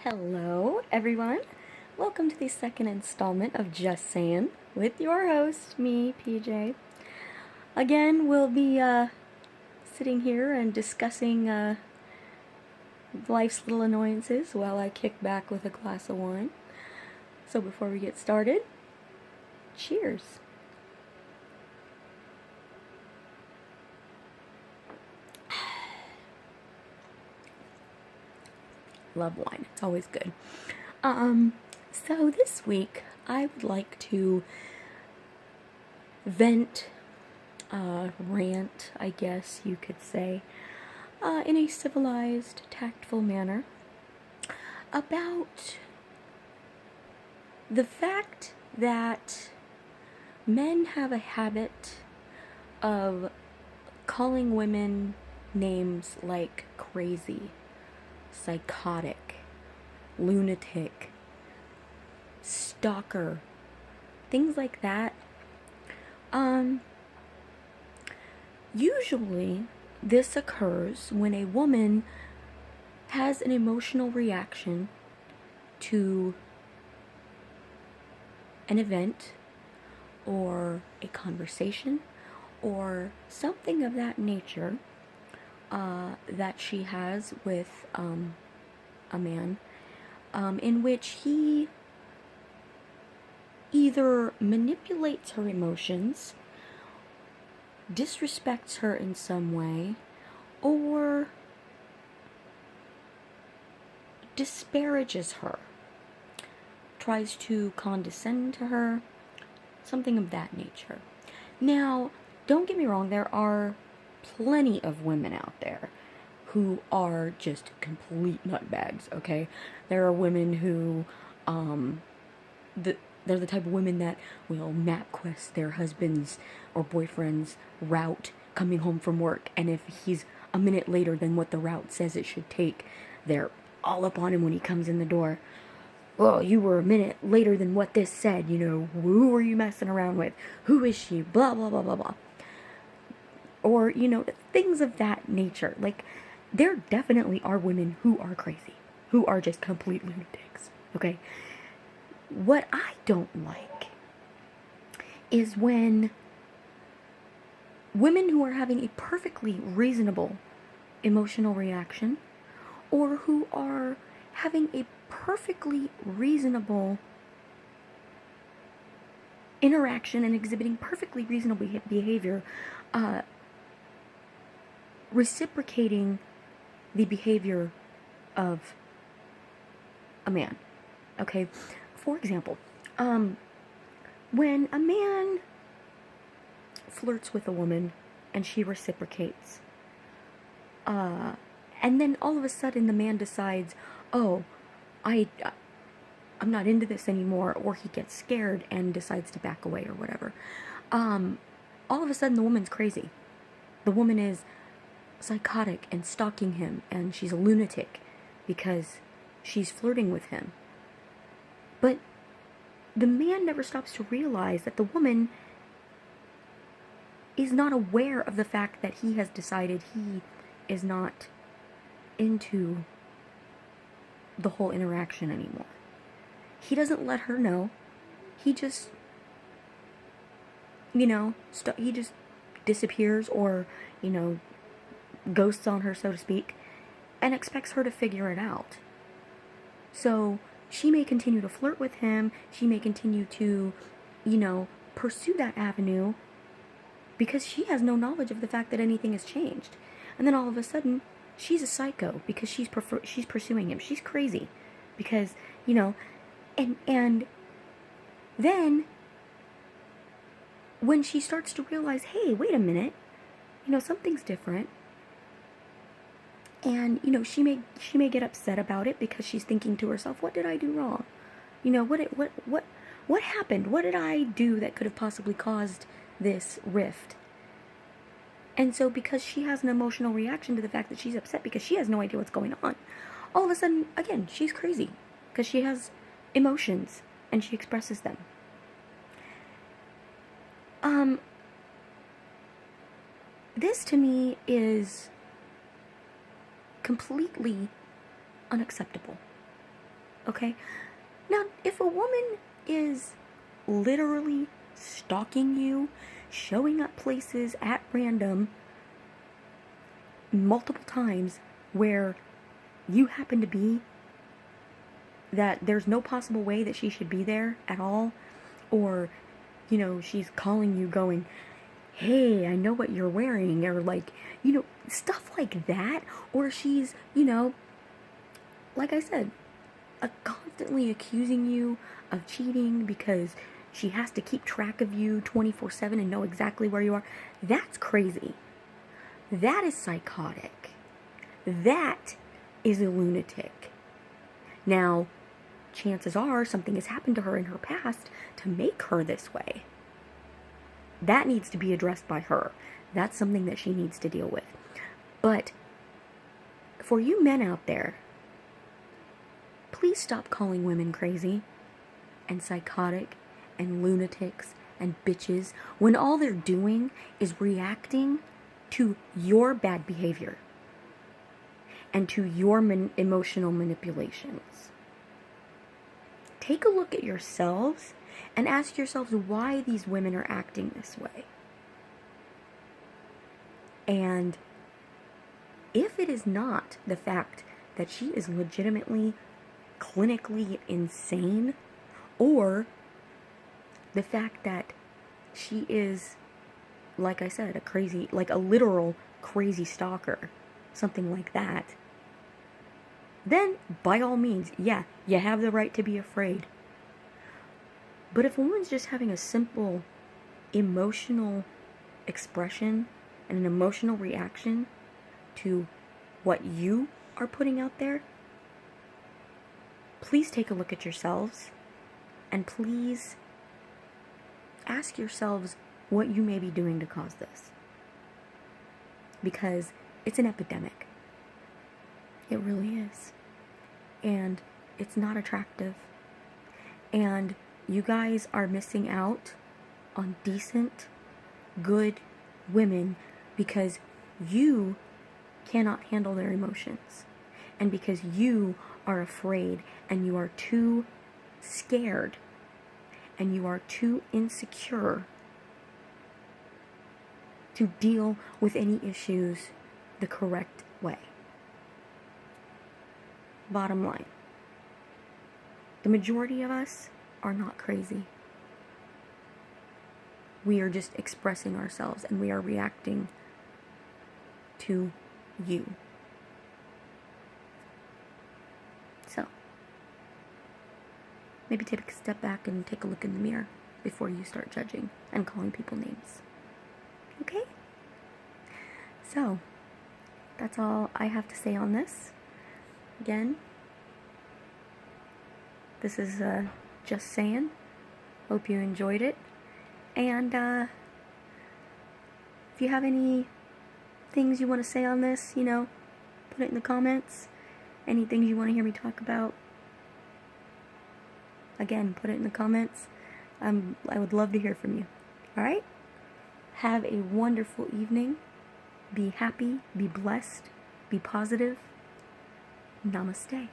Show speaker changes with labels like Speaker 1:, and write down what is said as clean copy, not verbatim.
Speaker 1: Hello, everyone. Welcome to the second installment of Just Sayin with your host, me, PJ. Again, we'll be sitting here and discussing life's little annoyances while I kick back with a glass of wine. So before we get started, cheers. Love wine. It's always good. So this week I would like to vent, rant, I guess you could say, in a civilized, tactful manner about the fact that men have a habit of calling women names like crazy, psychotic, lunatic, stalker, things like that. Usually this occurs when a woman has an emotional reaction to an event or a conversation or something of that nature that she has with a man, in which he either manipulates her emotions, disrespects her in some way, or disparages her, tries to condescend to her, something of that nature. Now, don't get me wrong, there are plenty of women out there who are just complete nutbags, okay? There are women who, they're the type of women that will map quest their husband's or boyfriend's route coming home from work, and if he's a minute later than what the route says it should take, they're all up on him when he comes in the door. Well, you were a minute later than what this said, who were you messing around with? Who is she? Blah, blah, blah, blah, blah. Or, things of that nature. Like, there definitely are women who are crazy, who are just complete lunatics, okay? What I don't like is when women who are having a perfectly reasonable emotional reaction, or who are having a perfectly reasonable interaction and exhibiting perfectly reasonable behavior, reciprocating the behavior of a man. Okay, for example, when a man flirts with a woman and she reciprocates, and then all of a sudden the man decides, oh, I'm not into this anymore, or he gets scared and decides to back away or whatever. All of a sudden the woman's crazy. The woman is psychotic and stalking him, and she's a lunatic because she's flirting with him. But the man never stops to realize that the woman is not aware of the fact that he has decided he is not into the whole interaction anymore. He doesn't let her know. He just, he just disappears, or, ghosts on her, so to speak, and expects her to figure it out. So she may continue to flirt with him, she may continue to, pursue that avenue, because she has no knowledge of the fact that anything has changed. And then all of a sudden, she's a psycho because she's pursuing him. She's crazy because, and then when she starts to realize, hey, wait a minute, something's different. And, she may get upset about it because she's thinking to herself, what did I do wrong? What happened? What did I do that could have possibly caused this rift? And so because she has an emotional reaction to the fact that she's upset because she has no idea what's going on, all of a sudden, again, she's crazy because she has emotions and she expresses them. This to me is completely unacceptable. Okay? Now, if a woman is literally stalking you, showing up places at random multiple times where you happen to be, that there's no possible way that she should be there at all, or, she's calling you going, hey, I know what you're wearing, or like, stuff like that, or she's, like I said, constantly accusing you of cheating because she has to keep track of you 24/7 and know exactly where you are. That's crazy. That is psychotic. That is a lunatic. Now, chances are something has happened to her in her past to make her this way. That needs to be addressed by her. That's something that she needs to deal with. But for you men out there, please stop calling women crazy and psychotic and lunatics and bitches when all they're doing is reacting to your bad behavior and to your emotional manipulations. Take a look at yourselves and ask yourselves why these women are acting this way. And if it is not the fact that she is legitimately, clinically insane, or the fact that she is, like I said, like a literal crazy stalker, something like that, then by all means, yeah, you have the right to be afraid. But if a woman's just having a simple emotional expression and an emotional reaction to what you are putting out there, please take a look at yourselves and please ask yourselves what you may be doing to cause this. Because it's an epidemic. It really is. And it's not attractive. And you guys are missing out on decent, good women because you cannot handle their emotions. And because you are afraid and you are too scared and you are too insecure to deal with any issues the correct way. Bottom line, the majority of us are not crazy. We are just expressing ourselves and we are reacting to you. So, maybe take a step back and take a look in the mirror before you start judging and calling people names. Okay? So, that's all I have to say on this. Again, this is just saying. Hope you enjoyed it. And if you have any things you want to say on this, put it in the comments. Any things you want to hear me talk about, again, put it in the comments. I would love to hear from you. Alright? Have a wonderful evening. Be happy, be blessed, be positive. Namaste.